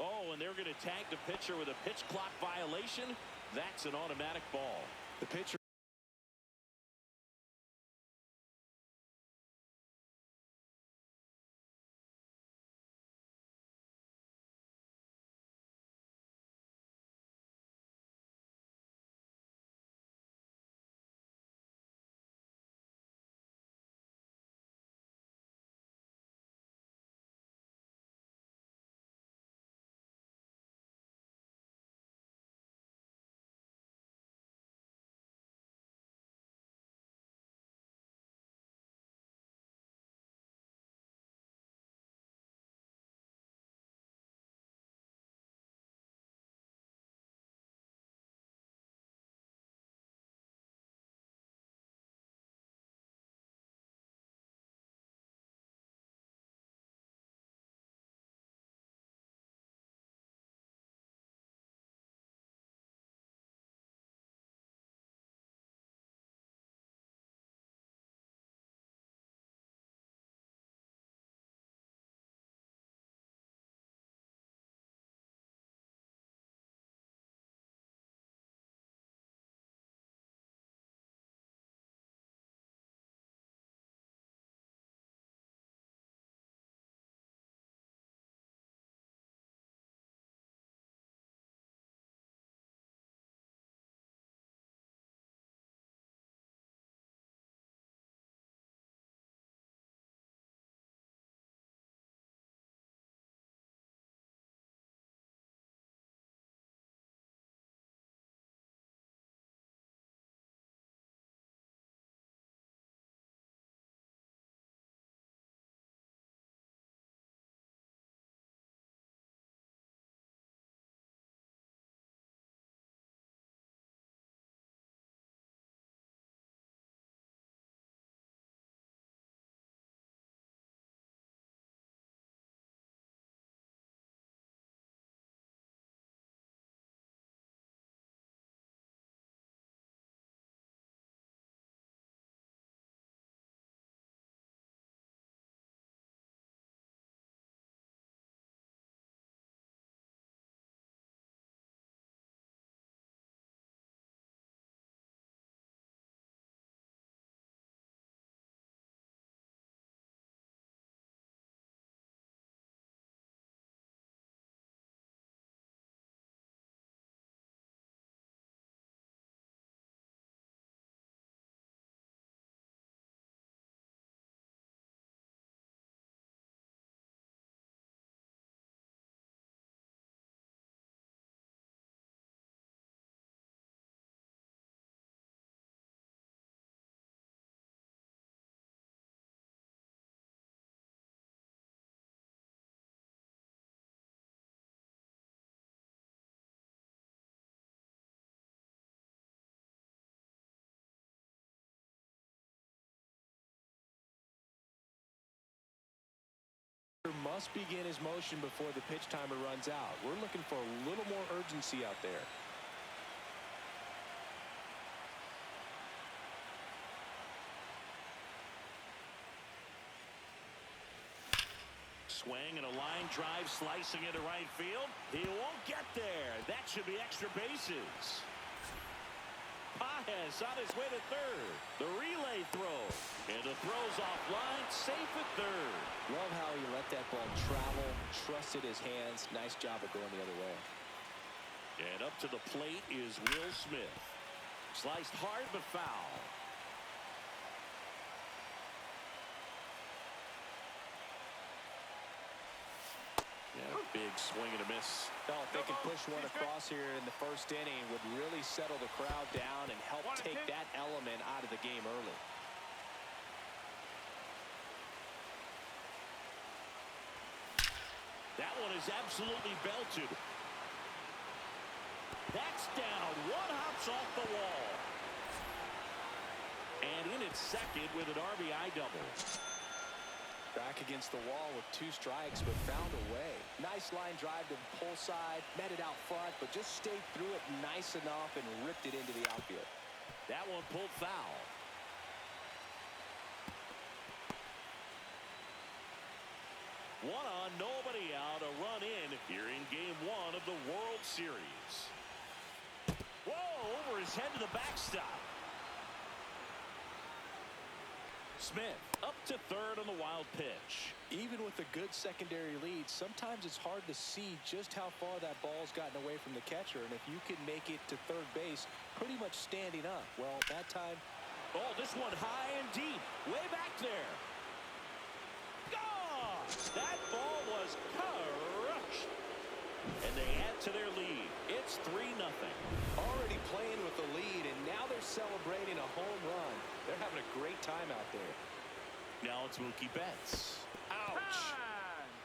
Oh, and they're going to tag the pitcher with a pitch clock violation. That's an automatic ball. The pitcher. Must begin his motion before the pitch timer runs out. We're looking for a little more urgency out there. Swing and a line drive slicing into right field. He won't get there. That should be extra bases. Paez on his way to third. The relay throw. And the throw's offline. Safe at third. Love how he let that ball travel. Trusted his hands. Nice job of going the other way. And up to the plate is Will Smith. Sliced hard but foul. Yeah, big swing and a miss. Well, if they can push one across here in the first inning, would really settle the crowd down and help take that element out of the game early. That one is absolutely belted. That's down. One hops off the wall. And in at second with an RBI double. Back against the wall with 2 strikes, but found a way. Nice line drive to the pull side, met it out front, but just stayed through it nice enough and ripped it into the outfield. That one pulled foul. One on, nobody out, a run in here in game one of the World Series. Whoa, over his head to the backstop. Smith up to third on the wild pitch. Even with a good secondary lead, sometimes it's hard to see just how far that ball's gotten away from the catcher. And if you can make it to third base pretty much standing up, well, that time. Oh, this one high and deep, way back there. Gone! That ball was crushed. And they add to their lead. It's 3-0. Already playing with the lead, and now they're celebrating a home run. They're having a great time out there. Now it's Mookie Betts. Ouch.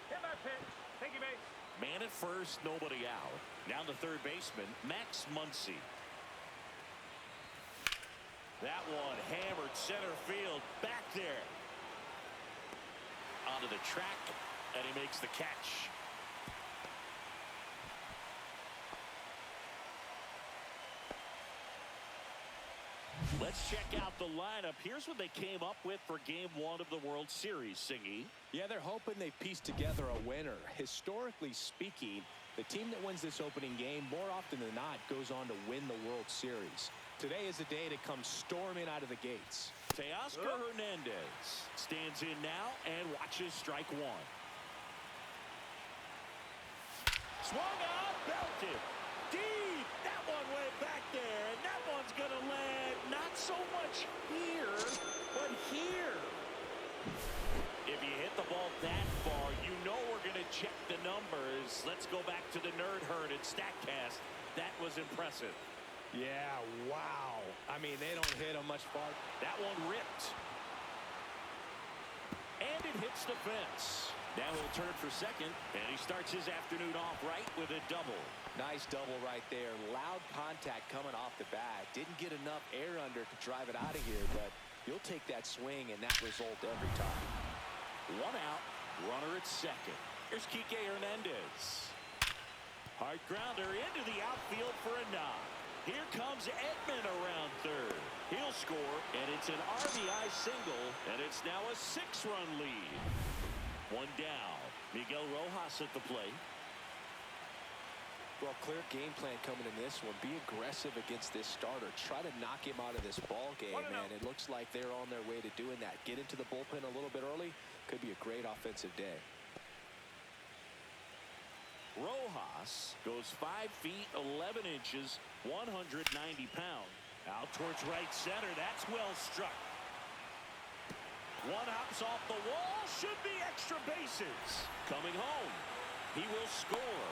Hit my pitch. Thank you, mate. Man at first, nobody out. Now the third baseman, Max Muncy. That one hammered center field back there. Onto the track, and he makes the catch. Let's check out the lineup. Here's what they came up with for game one of the World Series, Singy. Yeah, they're hoping they piece together a winner. Historically speaking, the team that wins this opening game more often than not goes on to win the World Series. Today is a day to come storming out of the gates. Teoscar Hernandez stands in now and watches strike one. Swung out, belted. Deep. That one way back there. And that one's going to land not so much here, but here. If you hit the ball that far, you know we're going to check the numbers. Let's go back to the Nerd Herd at StatCast. That was impressive. Yeah, wow. I mean, they don't hit them much farther. That one ripped. And it hits the fence. Now he'll turn for second, and he starts his afternoon off right with a double. Nice double right there. Loud contact coming off the bat. Didn't get enough air under to drive it out of here, but you'll take that swing and that result every time. One out, runner at second. Here's Kike Hernandez. Hard grounder into the outfield for a knock. Here comes Edman around third. He'll score, and it's an RBI single, and it's now a 6-run lead. One down. Miguel Rojas at the plate. Well, clear game plan coming in this one. Be aggressive against this starter. Try to knock him out of this ball game, and it looks like they're on their way to doing that. Get into the bullpen a little bit early. Could be a great offensive day. Rojas goes 5 feet 11 inches, 190 pounds. Out towards right center. That's well struck. One hops off the wall. Should be extra bases. Coming home. He will score.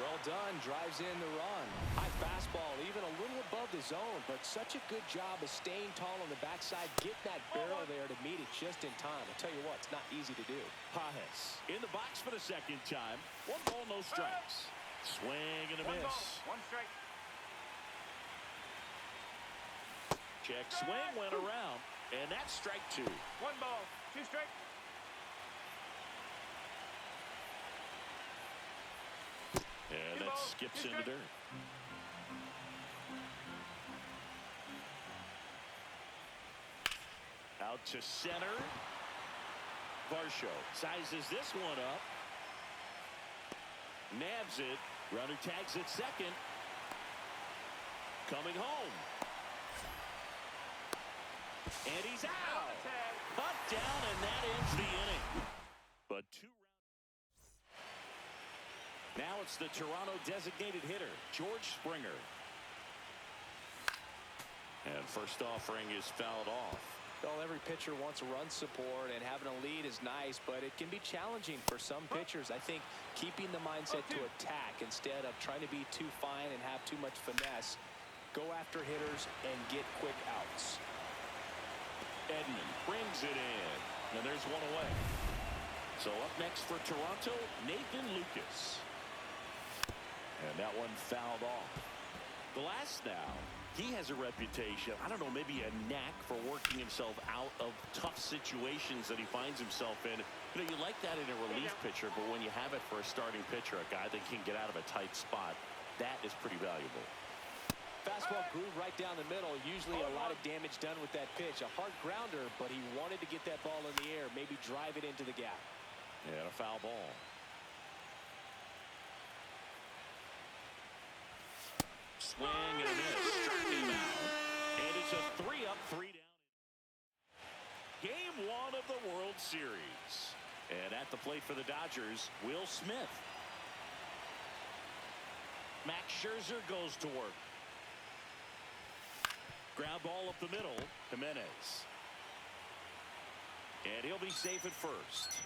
Well done. Drives in the run. High fastball, even a little above the zone, but such a good job of staying tall on the backside, getting that barrel there to meet it just in time. I'll tell you what, it's not easy to do. Pages in the box for the second time. 1 ball, no strikes. Swing and a miss. 1 ball, 1 strike. Check swing went around, and that's strike 2. 1 ball, 2 strike. And that skips into dirt. Out to center. Varsho sizes this one up. Nabs it. Runner tags at second. Coming home. And he's out. Cut down, and that ends the inning. But 2 rounds. Now it's the Toronto designated hitter, George Springer. And first offering is fouled off. Well, every pitcher wants run support, and having a lead is nice, but it can be challenging for some pitchers. I think keeping the mindset to attack instead of trying to be too fine and have too much finesse. Go after hitters and get quick outs. Edman brings it in, and there's one away. So up next for Toronto, Nathan Lucas. And that one fouled off. Glass now, he has a reputation, I don't know, maybe a knack for working himself out of tough situations that he finds himself in. You know, you like that in a relief pitcher, but when you have it for a starting pitcher, a guy that can get out of a tight spot, that is pretty valuable. Fastball groove right down the middle. Usually a lot of damage done with that pitch. A hard grounder, but he wanted to get that ball in the air, maybe drive it into the gap. And a foul ball. Swing and a miss. Struck him out. And it's a 3-up, 3-down. Game 1 of the World Series. And at the plate for the Dodgers, Will Smith. Max Scherzer goes to work. Ground ball up the middle. Jimenez. And he'll be safe at first.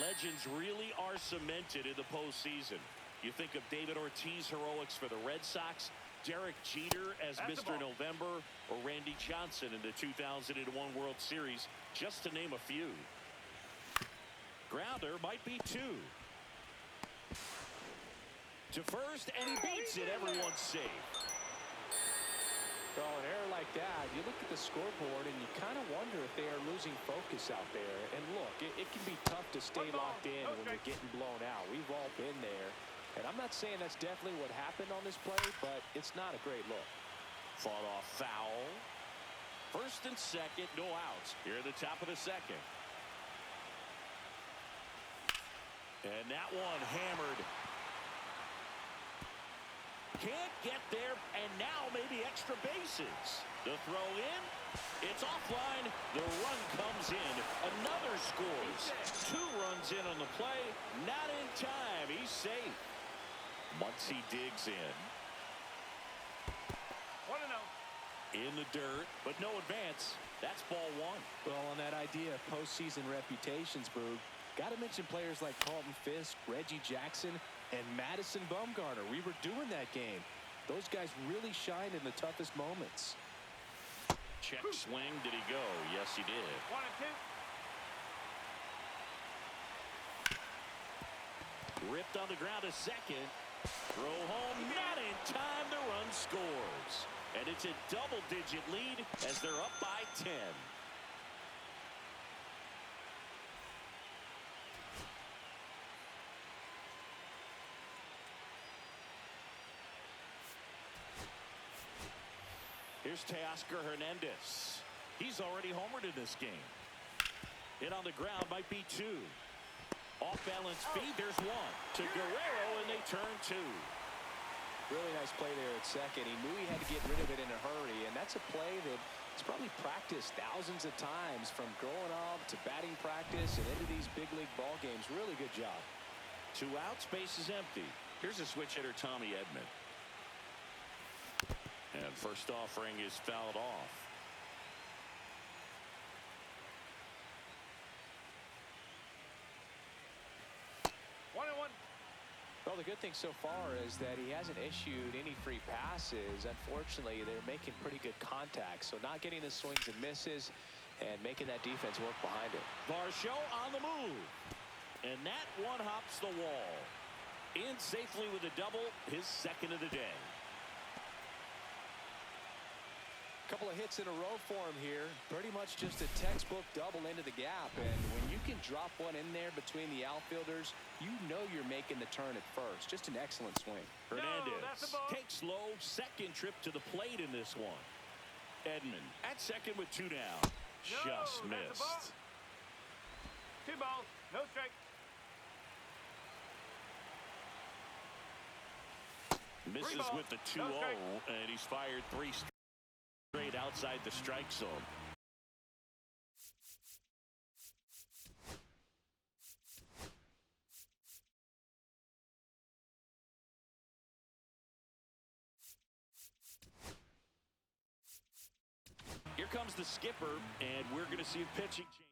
Legends really are cemented in the postseason. You think of David Ortiz heroics for the Red Sox, Derek Jeter as Mr. November, or Randy Johnson in the 2001 World Series, just to name a few. Grounder might be 2. To first, and he beats it. Everyone's safe. Well, an error like that, you look at the scoreboard and you kind of wonder if they are losing focus out there. And look, it can be tough to stay locked in when you're getting blown out. We've all been there. And I'm not saying that's definitely what happened on this play, but it's not a great look. Fought off foul. First and second, no outs. Here at the top of the second. And that one hammered. Can't get there, and now maybe extra bases. The throw in. It's offline. The run comes in. Another scores. 2 runs in on the play. Not in time. He's safe. Muncy digs in. 1-0. In the dirt, but no advance. That's ball 1. Well, on that idea of postseason reputations, Boog, got to mention players like Carlton Fisk, Reggie Jackson, and Madison Bumgarner. We were doing that game. Those guys really shined in the toughest moments. Check swing. Did he go? Yes, he did. 1-2. Ripped on the ground a second. Throw home. Not in time. The run scores. And it's a double-digit lead as they're up by 10. Here's Teoscar Hernandez. He's already homered in this game. Hit on the ground might be 2. Off balance feed. There's 1 to Guerrero, and they turn 2. Really nice play there at second. He knew he had to get rid of it in a hurry, and that's a play that he's probably practiced thousands of times from growing up to batting practice and into these big league ball games. Really good job. 2 outs, base is empty. Here's a switch hitter, Tommy Edman. And first offering is fouled off. Well, the good thing so far is that he hasn't issued any free passes. Unfortunately, they're making pretty good contact, so not getting the swings and misses and making that defense work behind it. Varsho on the move. And that one hops the wall. In safely with a double, his second of the day. Couple of hits in a row for him here. Pretty much just a textbook double into the gap. And when you can drop one in there between the outfielders, you know you're making the turn at first. Just an excellent swing. Hernandez takes low. Second trip to the plate in this one. Edman at second with 2 down. Just missed. 2 balls. No strike. Misses with the 2-0, and he's fired 3 straight outside the strike zone. Here comes the skipper, and we're going to see a pitching change.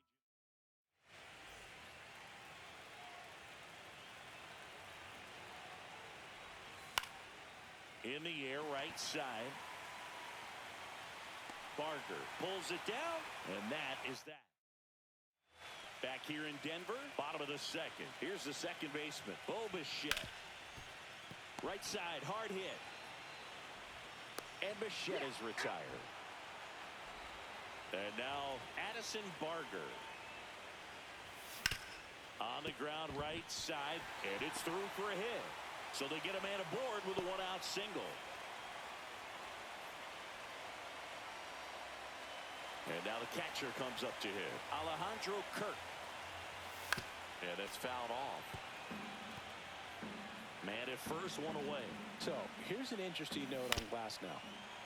In the air, right side. Barker pulls it down, and that is that. Back here in Denver, bottom of the second. Here's the second baseman, Bo Bichette. Right side, hard hit. And Bichette is retired. And now Addison Barger. On the ground, right side, and it's through for a hit. So they get a man aboard with a 1-out single. And now the catcher comes up to hit. Alejandro Kirk. And it's fouled off. Man at first, one away. So here's an interesting note on Glasnow.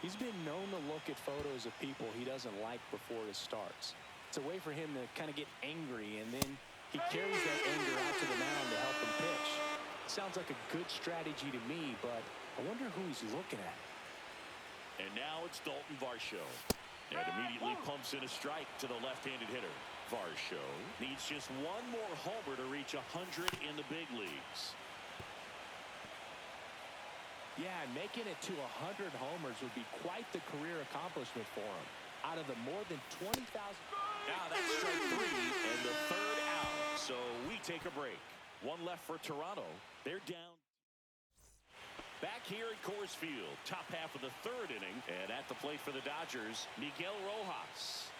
He's been known to look at photos of people he doesn't like before it starts. It's a way for him to kind of get angry, and then he carries that anger out to the mound to help him pitch. Sounds like a good strategy to me, but I wonder who he's looking at. And now it's Dalton Varsho. And immediately pumps in a strike to the left-handed hitter. Varsho needs just one more homer to reach 100 in the big leagues. Yeah, making it to 100 homers would be quite the career accomplishment for him. Out of the more than 20,000. Now that's strike 3 and the third out. So we take a break. One left for Toronto. They're down. Back here at Coors Field, top half of the third inning, and at the plate for the Dodgers, Miguel Rojas.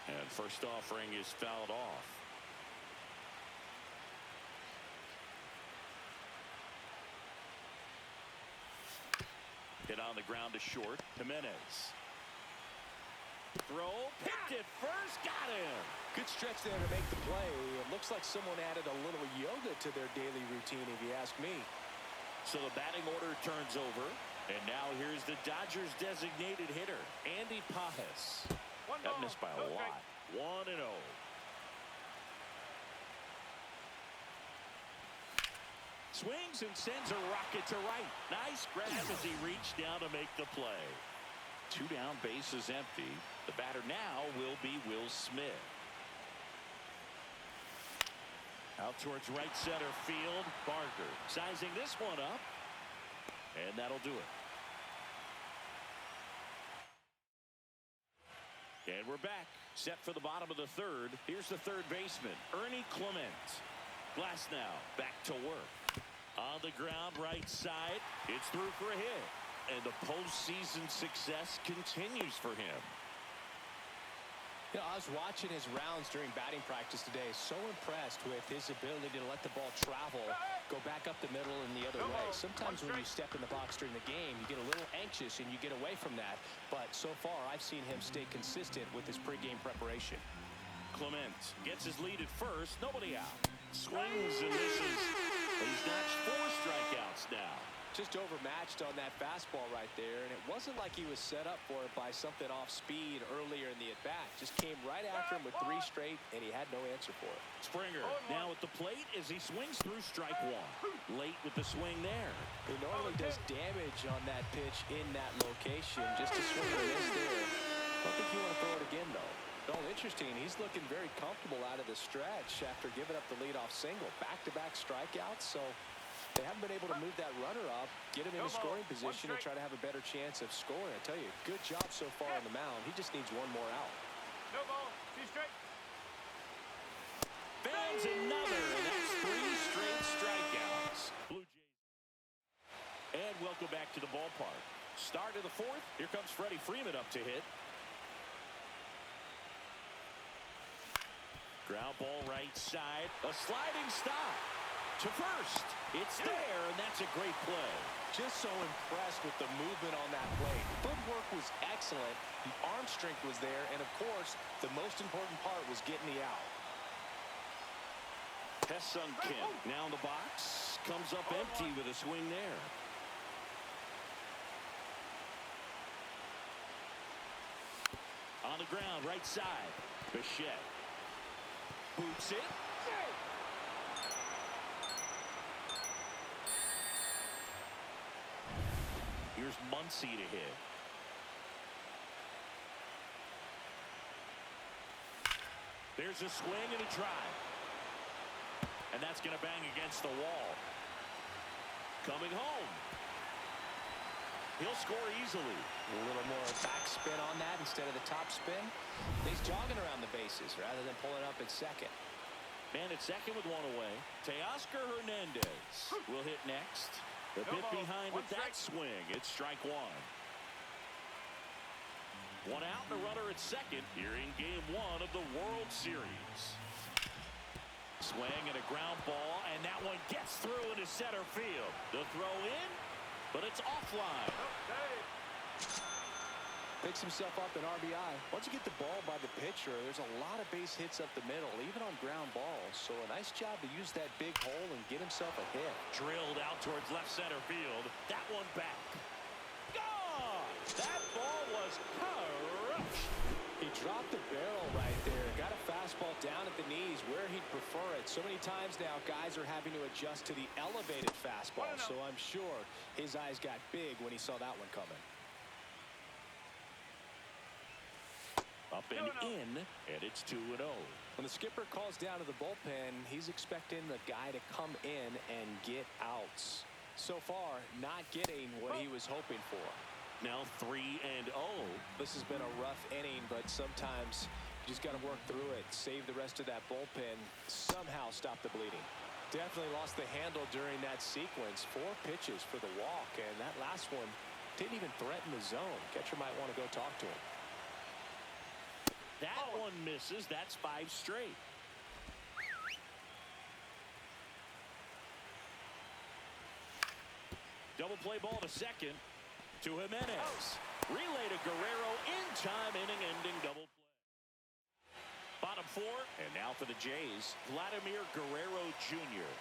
And first offering is fouled off. Hit on the ground to short. Jimenez. Throw, picked it first, got him. Good stretch there to make the play. It looks like someone added a little yoga to their daily routine, if you ask me. So the batting order turns over. And now here's the Dodgers designated hitter, Andy Pajes. That missed by a lot. 1-0. Swings and sends a rocket to right. Nice grab as he reached down to make the play. 2 down, bases empty. The batter now will be Will Smith. Out towards right center field. Barker sizing this one up. And that'll do it. And we're back. Set for the bottom of the third. Here's the third baseman, Ernie Clement. Glasnow back to work. On the ground, right side. It's through for a hit. And the postseason success continues for him. You know, I was watching his rounds during batting practice today. So impressed with his ability to let the ball travel, go back up the middle and the other way. Sometimes when you step in the box during the game, you get a little anxious and you get away from that. But so far, I've seen him stay consistent with his pregame preparation. Clement gets his lead at first. Nobody out. Swings and misses. He's notched 4 strikeouts now. Just overmatched on that fastball right there, and it wasn't like he was set up for it by something off speed earlier in the at-bat. Just came right after him with 3 straight, and he had no answer for it. Springer now at the plate as he swings through strike 1. Late with the swing there. He normally does damage on that pitch in that location. Just a swing and a miss there. I don't think you want to throw it again, though. No, interesting. He's looking very comfortable out of the stretch after giving up the leadoff single. Back-to-back strikeouts, so they haven't been able to move that runner up, get him in a scoring position, and try to have a better chance of scoring. I tell you, good job so far on the mound. He just needs one more out. No ball. 2 strike. Fans another, and that's 3 straight strikeouts. Blue Jays. And welcome back to the ballpark. Start of the 4th. Here comes Freddie Freeman up to hit. Ground ball right side. A sliding stop. To first. It's there, and that's a great play. Just so impressed with the movement on that play. Footwork was excellent. The arm strength was there, and of course, the most important part was getting the out. Ha-Seong Kim now in the box. Comes up empty with a swing there. On the ground, right side. Bichette. Boots it. Here's Muncy to hit. There's a swing and a drive. And that's going to bang against the wall. Coming home. He'll score easily. A little more backspin on that instead of the top spin. He's jogging around the bases rather than pulling up at second. Man at second with 1 away. Teoscar Hernandez will hit next. A bit behind with that swing. It's strike 1. 1 out and a runner at second here in game 1 of the World Series. Swing and a ground ball, and that one gets through into center field. The throw in, but it's offline. Picks himself up an RBI. Once you get the ball by the pitcher, there's a lot of base hits up the middle, even on ground balls. So a nice job to use that big hole and get himself a hit. Drilled out towards left center field. That one back. Gone! That ball was crushed. He dropped the barrel right there. Got a fastball down at the knees where he'd prefer it. So many times now, guys are having to adjust to the elevated fastball. So I'm sure his eyes got big when he saw that one coming. Up and in, and it's 2-0. When the skipper calls down to the bullpen, he's expecting the guy to come in and get outs. So far, not getting what he was hoping for. Now 3-0. This has been a rough inning, but sometimes you just got to work through it, save the rest of that bullpen, somehow stop the bleeding. Definitely lost the handle during that sequence. 4 pitches for the walk, and that last one didn't even threaten the zone. Catcher might want to go talk to him. That one misses. That's 5 straight. Double play ball to second to Jimenez. Relay to Guerrero in time, inning-ending double play. Bottom 4, and now for the Jays, Vladimir Guerrero Jr.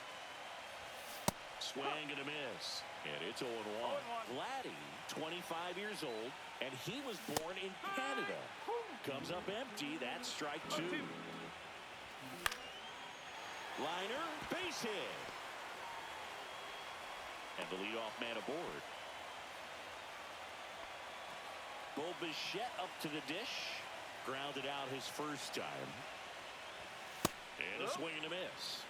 Swing and a miss, and it's 0-1. Vladdy, 25 years old, and he was born in Canada. Comes up empty. That's strike 2. Liner, base hit. And the leadoff man aboard. Bo Bichette up to the dish. Grounded out his first time. And a swing and a miss.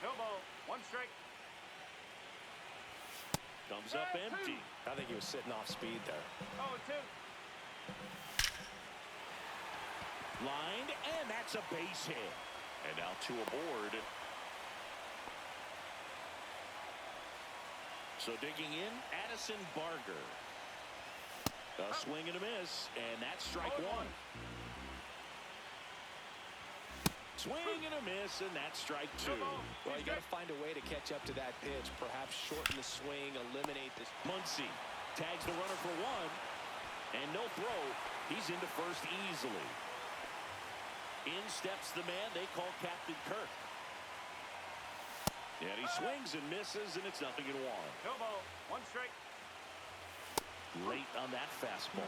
No ball. 1 strike. Comes up empty. I think he was sitting off speed there. 0-2. Lined, and that's a base hit. And now 2 aboard. So digging in, Addison Barger. A swing and a miss, and that's strike 1. Swing and a miss, and that's strike 2. Well, you got to find a way to catch up to that pitch. Perhaps shorten the swing, eliminate this. Muncy tags the runner for 1, and no throw. He's into first easily. In steps the man they call Captain Kirk. And he swings and misses, and it's 0-1. No ball. 1 strike. Late on that fastball.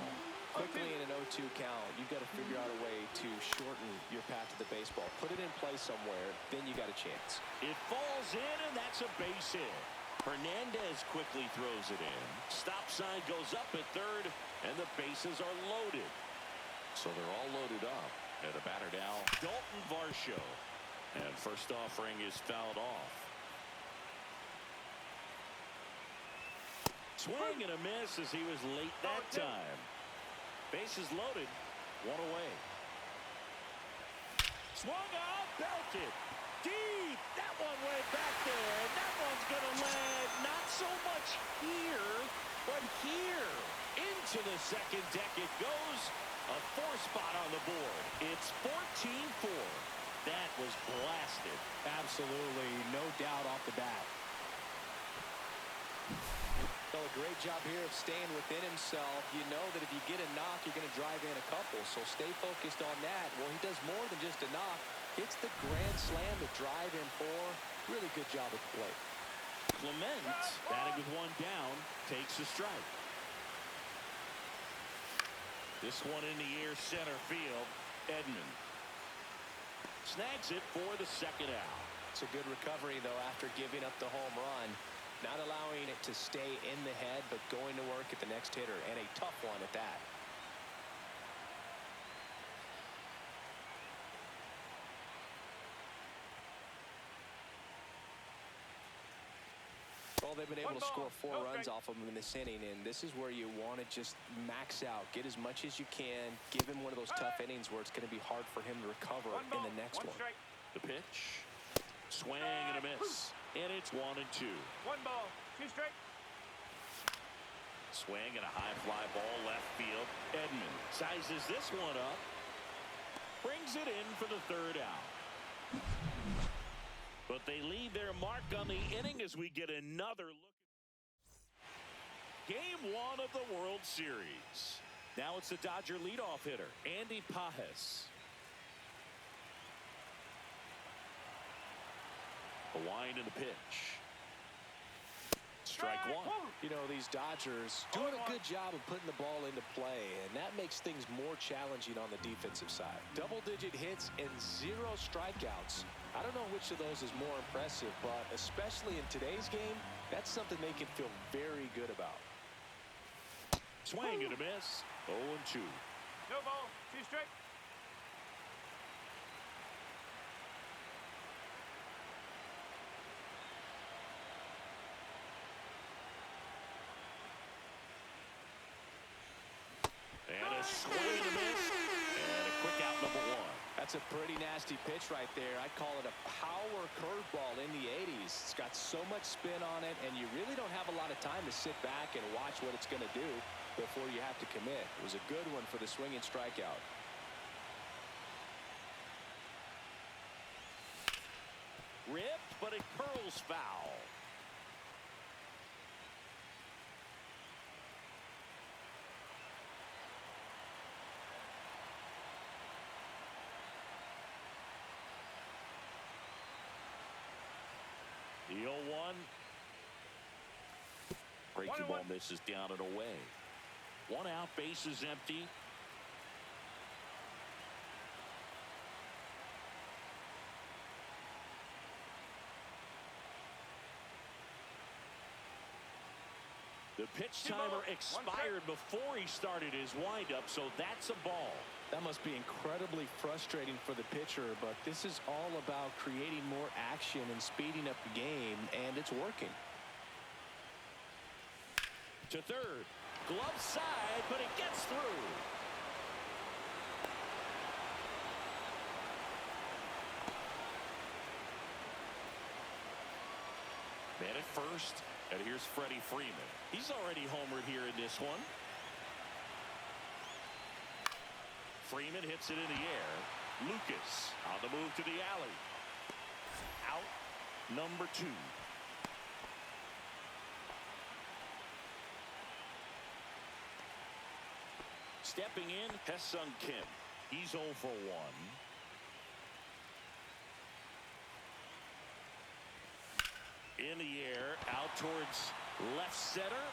Quickly in an 0-2 count, you've got to figure out a way to shorten your path to the baseball. Put it in play somewhere, then you got a chance. It falls in, and that's a base hit. Hernandez quickly throws it in. Stop sign goes up at third, and the bases are loaded. So they're all loaded up. And the batter now, Dalton Varsho. And first offering is fouled off. Swing and a miss as he was late that time. Bases loaded. 1 away. Swung out, belted. Deep. That one went back there. And that one's going to land not so much here, but here. Into the second deck it goes. A 4 spot on the board. It's 14-4. That was blasted. Absolutely. No doubt off the bat. So a great job here of staying within himself. You know that if you get a knock, you're going to drive in a couple. So stay focused on that. Well, he does more than just a knock. Hits the grand slam, the drive in 4. Really good job at the plate. Clement, batting with 1 down, takes a strike. This one in the air, center field. Edman snags it for the second out. It's a good recovery, though, after giving up the home run. Not allowing it to stay in the head, but going to work at the next hitter, and a tough one at that. Well, they've been able to score 4 runs off of him in this inning, and this is where you want to just max out. Get as much as you can. Give him one of those tough innings where it's going to be hard for him to recover in the next one. The pitch. Swing and a miss. And it's 1-2. 1 ball. 2 strike. Swing and a high fly ball left field. Edman sizes this one up. Brings it in for the 3rd out. But they leave their mark on the inning as we get another look at Game 1 of the World Series. Now it's the Dodger leadoff hitter, Andy Pajes. A wind in the pitch. Strike one. You know, these Dodgers doing a good job of putting the ball into play, and that makes things more challenging on the defensive side. Double-digit hits and 0 strikeouts. I don't know which of those is more impressive, but especially in today's game, that's something they can feel very good about. Swing and a miss. 0-2. No ball. 2 strike. And a swing and a miss. And a quick out, number 1. That's a pretty nasty pitch right there. I'd call it a power curveball in the 80s. It's got so much spin on it, and you really don't have a lot of time to sit back and watch what it's going to do before you have to commit. It was a good one for the swinging strikeout. Ripped, but it curls foul. The 0-1. Breaking ball misses down and away. 1 out, bases empty. The pitch timer expired before he started his windup, so that's a ball. That must be incredibly frustrating for the pitcher, but this is all about creating more action and speeding up the game, and it's working. To third. Glove side, but it gets through. Man at first, and here's Freddie Freeman. He's already homered here in this one. Freeman hits it in the air. Lucas on the move to the alley. Out, number 2. Stepping in, Hae-Sung Kim. He's 0 for 1. In the air, out towards left center.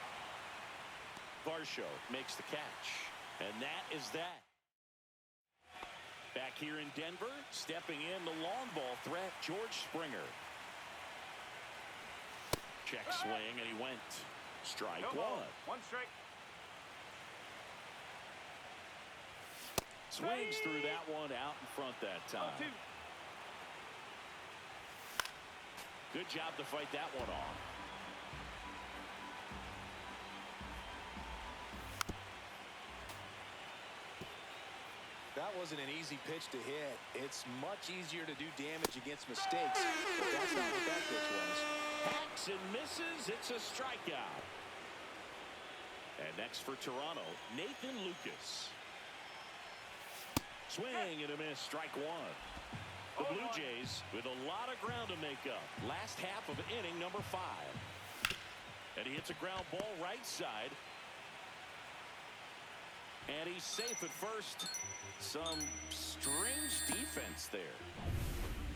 Varsho makes the catch. And that is that. Back here in Denver, stepping in the long ball threat, George Springer. Check swing, and he went. Strike No ball. 1 strike. Swings through that one out in front that time. 0-2. Good job to fight that one off. That wasn't an easy pitch to hit. It's much easier to do damage against mistakes, but that's not what that pitch was. Hacks and misses. It's a strikeout. And next for Toronto, Nathan Lucas. Swing and a miss. Strike 1. The Blue Jays with a lot of ground to make up. Last half of inning number 5. And he hits a ground ball right side. And he's safe at first. Some strange defense there.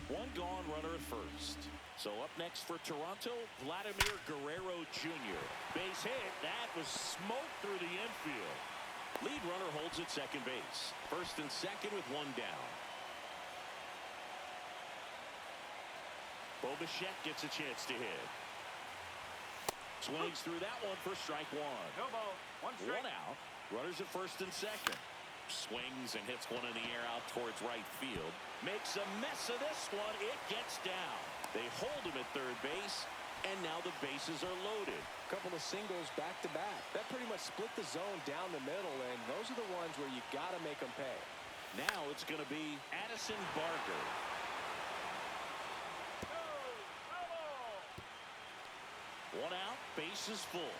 1 gone, runner at first. So up next for Toronto, Vladimir Guerrero Jr. Base hit. That was smoke through the infield. Lead runner holds at second base. First and second with 1 down. Bo Bichette gets a chance to hit. Swings through that one for strike 1. No ball. 1 strike. 1 out. Runners at first and second. Swings and hits one in the air out towards right field. Makes a mess of this one. It gets down. They hold him at third base, and now the bases are loaded. A couple of singles back-to-back. That pretty much split the zone down the middle, and those are the ones where you got to make them pay. Now it's going to be Addison Barger. No 1 out, bases full.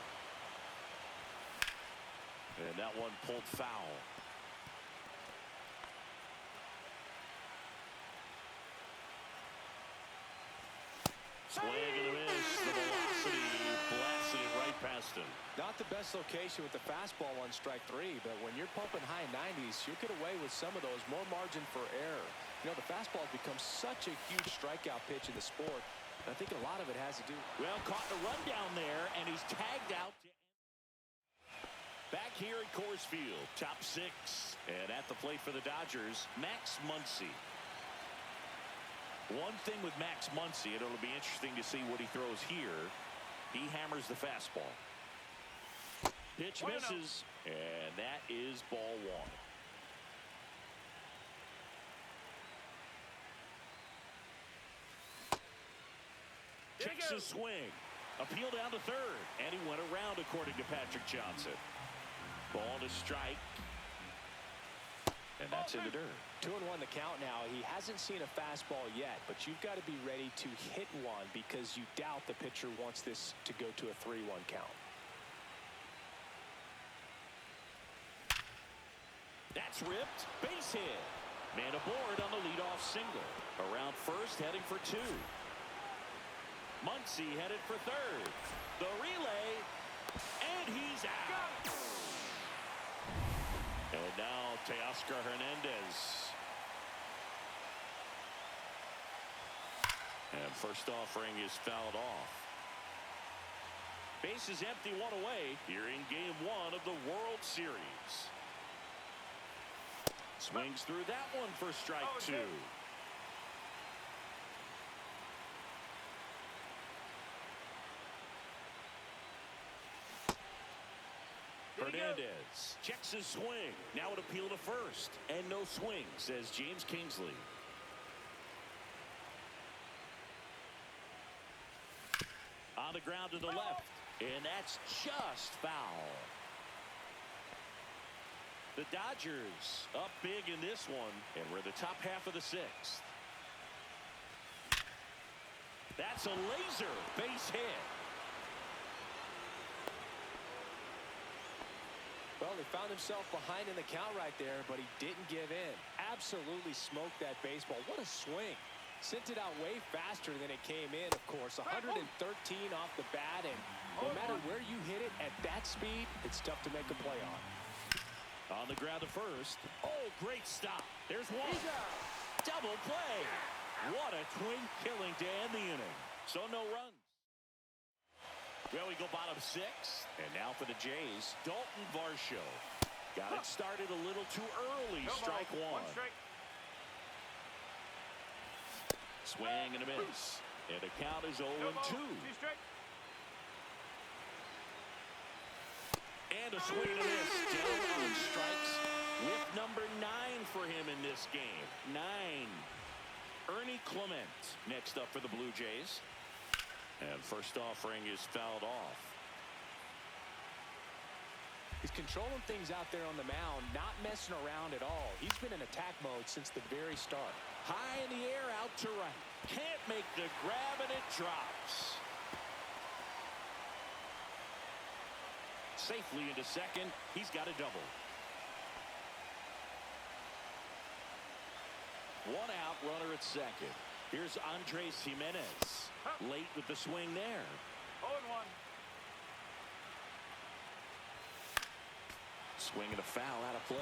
And that one pulled foul. Swing and a miss. The velocity blasted it right past Boston. Not the best location with the fastball on strike 3, but when you're pumping high 90s, you'll get away with some of those, more margin for error. You know, the fastball has become such a huge strikeout pitch in the sport. I think a lot of it has to do. Well, caught the run down there, and he's tagged out. Back here at Coors Field, top 6. And at the plate for the Dodgers, Max Muncy. One thing with Max Muncy, and it'll be interesting to see what he throws here. He hammers the fastball. Pitch misses, and that is ball 1. Checks his swing. Appeal down to third, and he went around according to Patrick Johnson. Ball to strike. And that's in the dirt. 2-1 the count now. He hasn't seen a fastball yet, but you've got to be ready to hit one because you doubt the pitcher wants this to go to a 3-1 count. That's ripped. Base hit. Man aboard on the leadoff single. Around first, heading for 2. Muncy headed for third. The relay, and he's out. And now Teoscar Hernandez. And first offering is fouled off. Base is empty, 1 away here in game 1 of the World Series. Swings through that one for strike 2. Hernandez checks his swing. Now an appeal to first. And no swing, says James Kingsley. On the ground to the left. And that's just foul. The Dodgers up big in this one. And we're the top half of the 6th. That's a laser base hit. Well, he found himself behind in the count right there, but he didn't give in. Absolutely smoked that baseball. What a swing. Sent it out way faster than it came in, of course. 113 off the bat, and no matter where you hit it at that speed, it's tough to make a play on. On the ground to first. Oh, great stop. There's one. Double play. What a twin killing to end the inning. So no runs. Well, we go bottom 6. And now for the Jays, Dalton Varsho. Got it started a little too early. Strike 1. Swing and a miss. And the count is 0-2. And a swing and a miss. Down on strikes with number 9 for him in this game. 9. Ernie Clement next up for the Blue Jays. And first offering is fouled off. He's controlling things out there on the mound, not messing around at all. He's been in attack mode since the very start. High in the air, out to right. Can't make the grab, and it drops. Safely into second. He's got a double. 1 out, runner at second. Here's Andres Jimenez. Late with the swing there. 0-1. Swing and a foul out of play.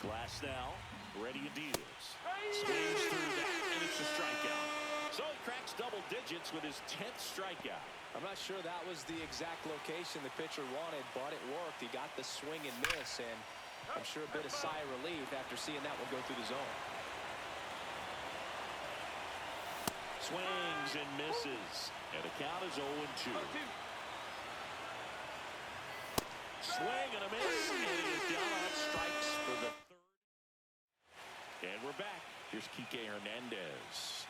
Glass now, ready to deals. Swings through that, and it's a strikeout. So he cracks double digits with his 10th strikeout. I'm not sure that was the exact location the pitcher wanted, but it worked. He got the swing and miss, and I'm sure a bit of sigh of relief after seeing that one go through the zone. Swings and misses, and the count is 0-2. Swing and a miss, and he is down on strikes for the 3rd. And we're back. Here's Kike Hernandez.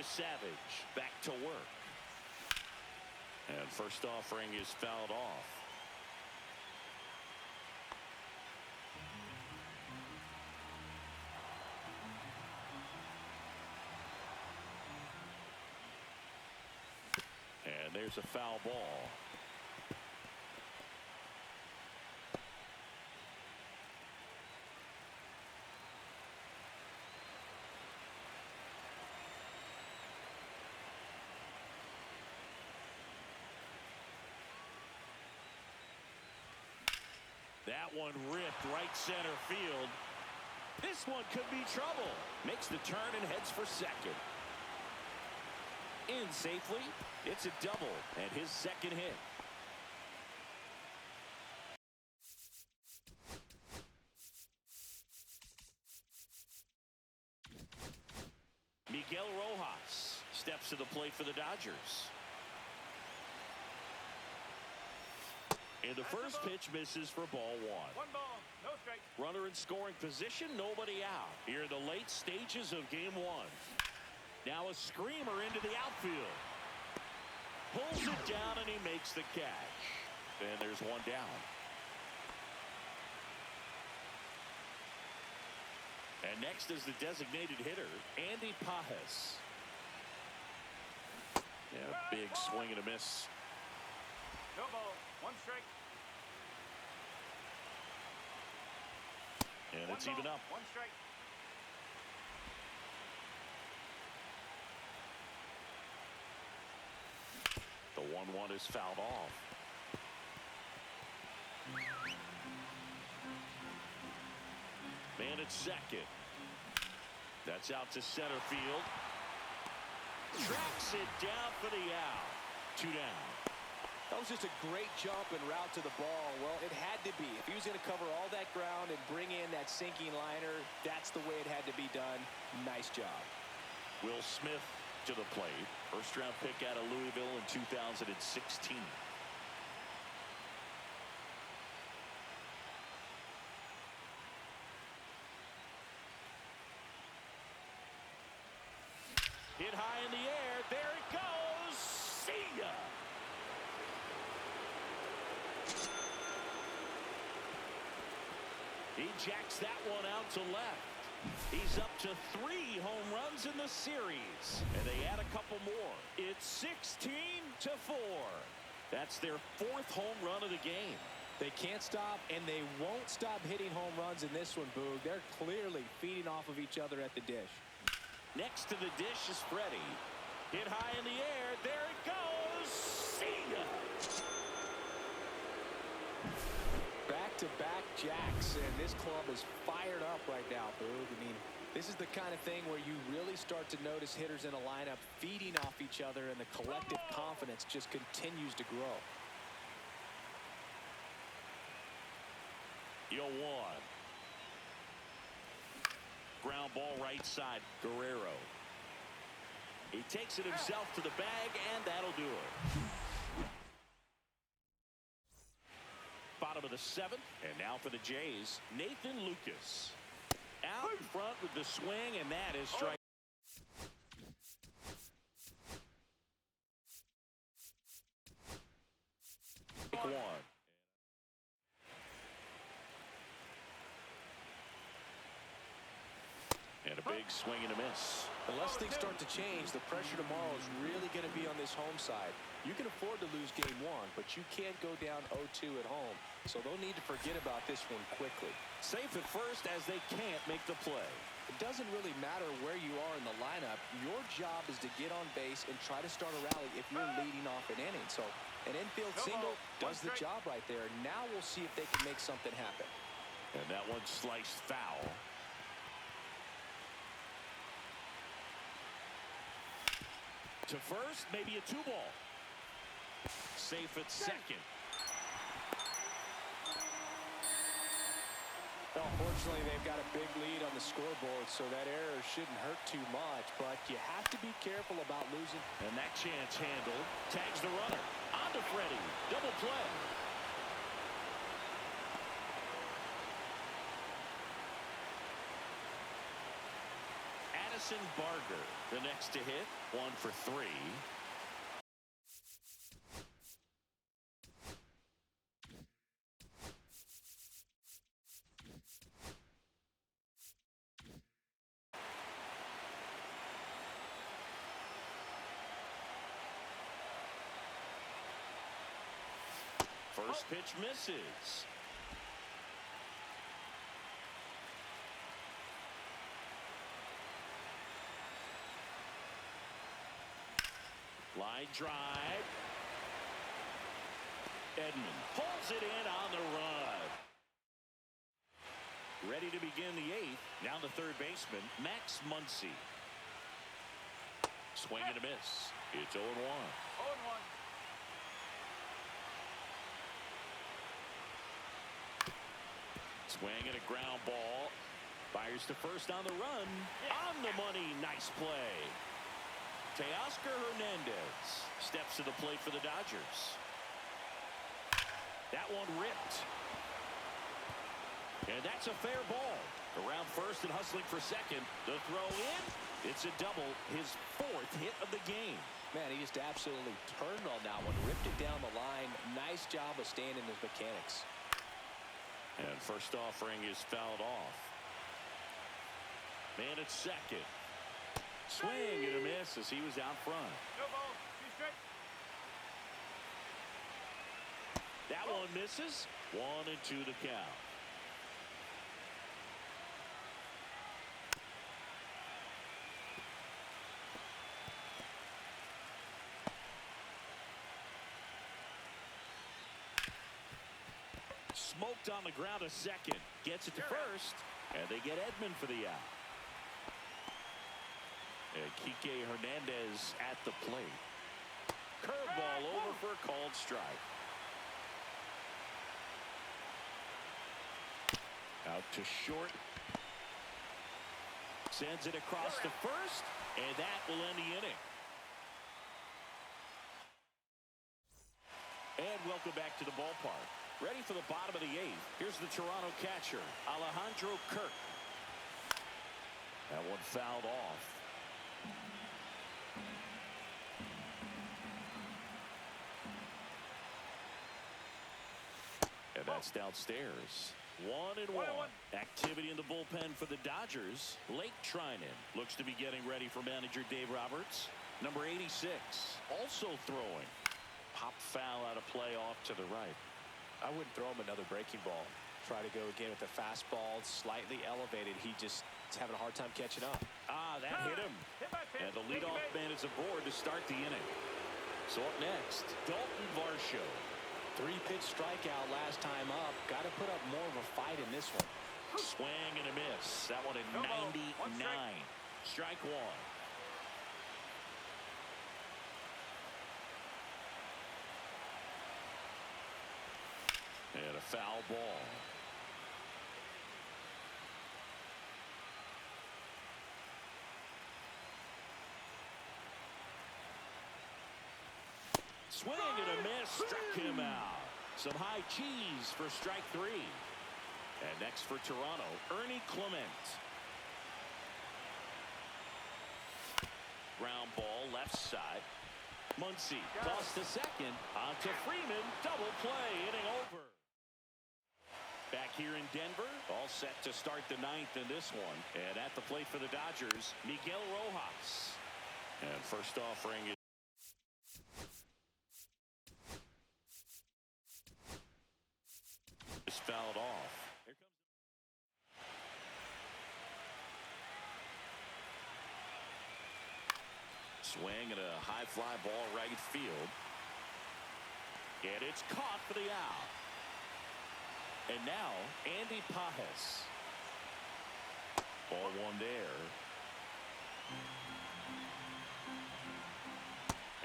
Savage back to work. And first offering is fouled off. And there's a foul ball. That one ripped right center field. This one could be trouble. Makes the turn and heads for second. In safely. It's a double and his second hit. Miguel Rojas steps to the plate for the Dodgers. And the first pitch misses for ball one. One ball, no strike. Runner in scoring position, nobody out. Here in the late stages of game one. Now a screamer into the outfield. Pulls it down and he makes the catch. And there's one down. And next is the designated hitter, Andy Pajes. Yeah, big swing and a miss. No ball, one strike. And it's even up. One strike. The 1-1 is fouled off. Man at second. That's out to center field. Tracks it down for the out. 2 down. That was just a great jump and route to the ball. Well, it had to be. If he was going to cover all that ground and bring in that sinking liner, that's the way it had to be done. Nice job. Will Smith to the plate. First-round pick out of Louisville in 2016. Hit high in the air. There it goes. See ya. He jacks that one out to left. He's up to 3 home runs in the series. And they add a couple more. It's 16-4. That's their 4th home run of the game. They can't stop, and they won't stop hitting home runs in this one, Boog. They're clearly feeding off of each other at the dish. Next to the dish is Freddie. Hit high in the air. There it goes. See ya. Back-to-back jacks, and this club is fired up right now, Boog. I mean, this is the kind of thing where you really start to notice hitters in a lineup feeding off each other, and the collective confidence just continues to grow. 0-1. Ground ball right side, Guerrero. He takes it himself to the bag, and that'll do it. Bottom of the 7th, and now for the Jays, Nathan Lucas. Out in front with the swing, and that is strike. One. And a big swing and a miss. Unless things start to change, the pressure tomorrow is really going to be on this home side. You can afford to lose game 1, but you can't go down 0-2 at home. So they'll need to forget about this one quickly. Safe at first as they can't make the play. It doesn't really matter where you are in the lineup. Your job is to get on base and try to start a rally if you're leading off an inning. So an infield single does the job right there. Now we'll see if they can make something happen. And that one sliced foul. To first, maybe a 2-ball. Safe at second. Well, fortunately, they've got a big lead on the scoreboard, so that error shouldn't hurt too much. But you have to be careful about losing. And that chance handled. Tags the runner. On to Freddie. Double play. Addison Barger, the next to hit. 1 for 3. First pitch misses. Line drive. Edman pulls it in on the run. Ready to begin the eighth. Now the third baseman, Max Muncy. Swing and a miss. It's 0-1. 0-1. Swing and a ground ball. Fires to first on the run. On the money. Nice play. Teoscar Hernandez steps to the plate for the Dodgers. That one ripped. And that's a fair ball. Around first and hustling for second. The throw in. It's a double. His fourth hit of the game. Man, he just absolutely turned on that one. Ripped it down the line. Nice job of staying in his mechanics. And first offering is fouled off. Man at second. Swing and a miss as he was out front. No ball. 2 straight. That one misses. 1-2 the count. Smoked on the ground a second. Gets it to first. And they get Edman for the out. And Kike Hernandez at the plate. Curveball over for a called strike. Out to short. Sends it across to first. And that will end the inning. And welcome back to the ballpark. Ready for the bottom of the eighth. Here's the Toronto catcher, Alejandro Kirk. That one fouled off. And that's downstairs. 1-1. Activity in the bullpen for the Dodgers. Blake Trinan looks to be getting ready for manager Dave Roberts. Number 86 also throwing. Pop foul out of play off to the right. I wouldn't throw him another breaking ball. Try to go again with the fastball, slightly elevated. He just is having a hard time catching up. That hit him. And the leadoff man is aboard to start the inning. So up next, Dalton Varsho. 3-pitch strikeout last time up. Got to put up more of a fight in this one. Swing and a miss. That one at 99. Strike one. And a foul ball. Swing and a miss. Struck him out. Some high cheese for strike 3. And next for Toronto, Ernie Clement. Ground ball left side. Muncy toss to second. On to Freeman. Double play. Inning over. Back here in Denver, all set to start the ninth in this one. And at the plate for the Dodgers, Miguel Rojas. And first offering is fouled off. Here comes swing and a high fly ball right field. And it's caught for the out. And now, Andy Pajes. Ball one there.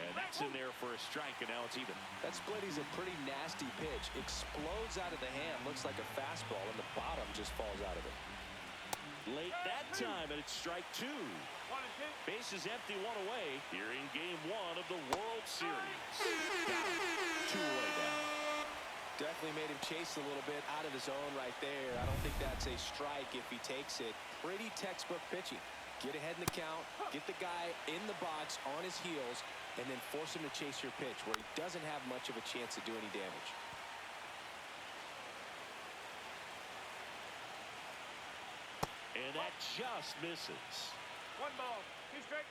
And that's in there for a strike, and now it's even. That split is a pretty nasty pitch. Explodes out of the hand. Looks like a fastball, and the bottom just falls out of it. Late that time, and it's strike 2. 1 and 2. Bases empty, 1 away. Here in Game 1 of the World Series. Got him. 2 away down. Definitely made him chase a little bit out of the zone right there. I don't think that's a strike if he takes it. Pretty textbook pitching. Get ahead in the count, get the guy in the box on his heels, and then force him to chase your pitch where he doesn't have much of a chance to do any damage. And that just misses. 1 ball, 2 straight.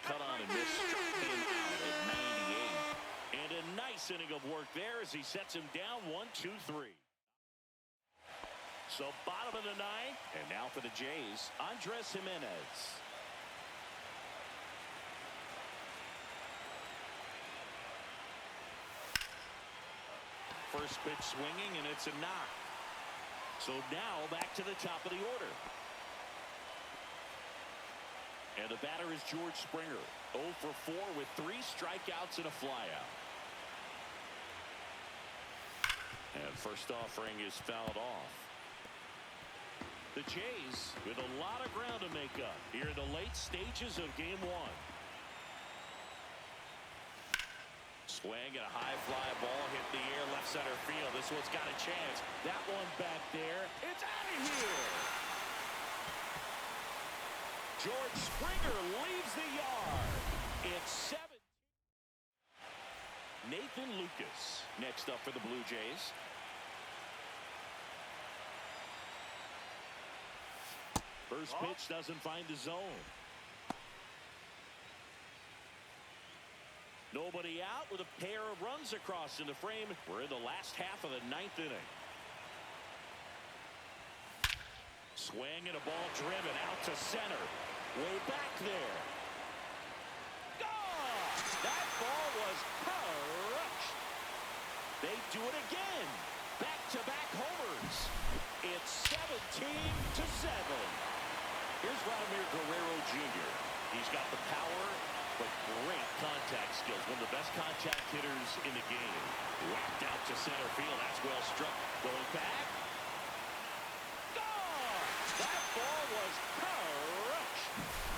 Cut on and miss. Struck him out at 98. And a nice inning of work there as he sets him down 1-2-3. So bottom of the ninth. And now for the Jays, Andres Jimenez. First pitch swinging, and it's a knock. So now back to the top of the order. And the batter is George Springer. 0 for 4 with 3 strikeouts and a flyout. And first offering is fouled off. The Jays with a lot of ground to make up here in the late stages of game 1. Swing and a high fly ball hit the air left center field. This one's got a chance. That one back there. It's out of here. George Springer leaves the yard. It's 7. Nathan Lucas next up for the Blue Jays. First pitch doesn't find the zone. Nobody out with a pair of runs across in the frame. We're in the last half of the 9th inning. Swing and a ball driven out to center. Way back there. Gone! That ball was crushed. They do it again. Back-to-back homers. It's 17-7. Here's Vladimir Guerrero Jr. He's got the power, but great contact skills. One of the best contact hitters in the game. Whacked out to center field. That's well struck. Going back. Gone! That ball was crushed.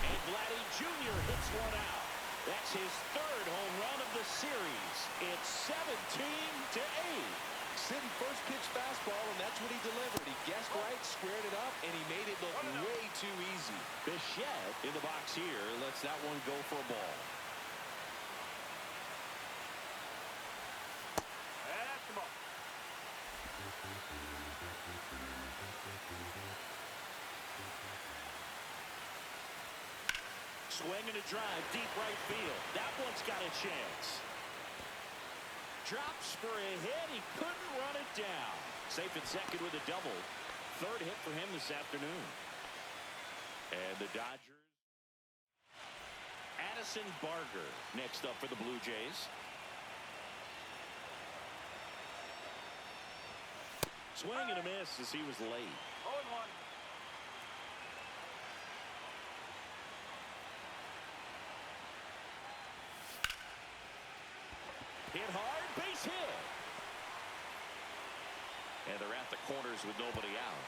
And Vladdy Jr. hits one out. That's his 3rd home run of the series. It's 17-8. Sitting first pitch fastball, and that's what he delivered. He guessed right, squared it up, and he made it look way too easy. Bichette in the box here lets that one go for a ball. That's the ball. Swing and a drive, deep right field. That one's got a chance. Drops for a hit. He couldn't run it down. Safe at second with a double. 3rd hit for him this afternoon. And the Dodgers. Addison Barger next up for the Blue Jays. Swing and a miss as he was late. 0-1. Hit hard, base hit. And they're at the corners with nobody out.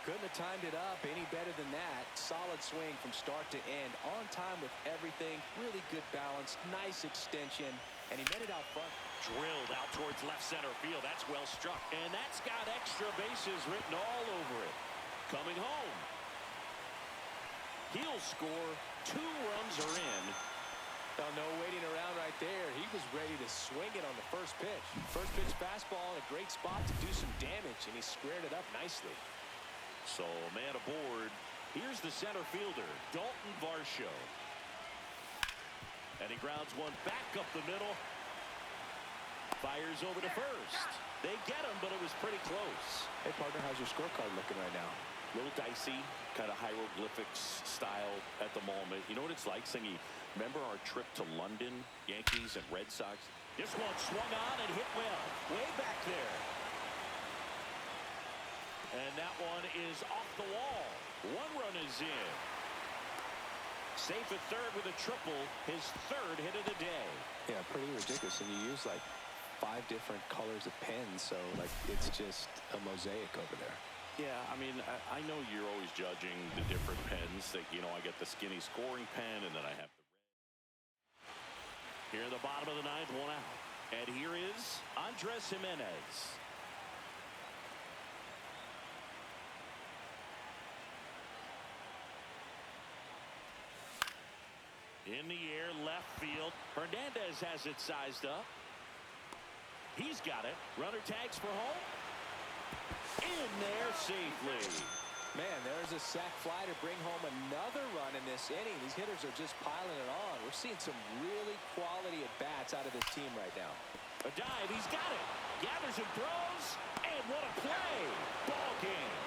Couldn't have timed it up any better than that. Solid swing from start to end. On time with everything. Really good balance. Nice extension. And he met it out front. Drilled out towards left center field. That's well struck. And that's got extra bases written all over it. Coming home. He'll score. 2 runs are in. Oh, no waiting around right there. He was ready to swing it on the first pitch. First pitch fastball in a great spot to do some damage, and he squared it up nicely. So, man aboard. Here's the center fielder, Dalton Varsho. And he grounds one back up the middle. Fires over to first. They get him, but it was pretty close. Hey, partner, how's your scorecard looking right now? A little dicey, kind of hieroglyphics style at the moment. You know what it's like, Singy? Remember our trip to London, Yankees and Red Sox? This one swung on and hit well. Way back there. And that one is off the wall. 1 run is in. Safe at 3rd with a triple. His 3rd hit of the day. Yeah, pretty ridiculous. And you use like 5 different colors of pens, so like it's just a mosaic over there. Yeah, I mean, I know you're always judging the different pens. That, you know, I get the skinny scoring pen, and then I have the red. Here in the bottom of the 9th, 1 out. And here is Andres Jimenez. In the air, left field. Hernandez has it sized up. He's got it. Runner tags for home. In there safely. Man, there's a sac fly to bring home another run in this inning. These hitters are just piling it on. We're seeing some really quality at-bats out of this team right now. A dive, he's got it. Gathers and throws, and what a play. Ball game.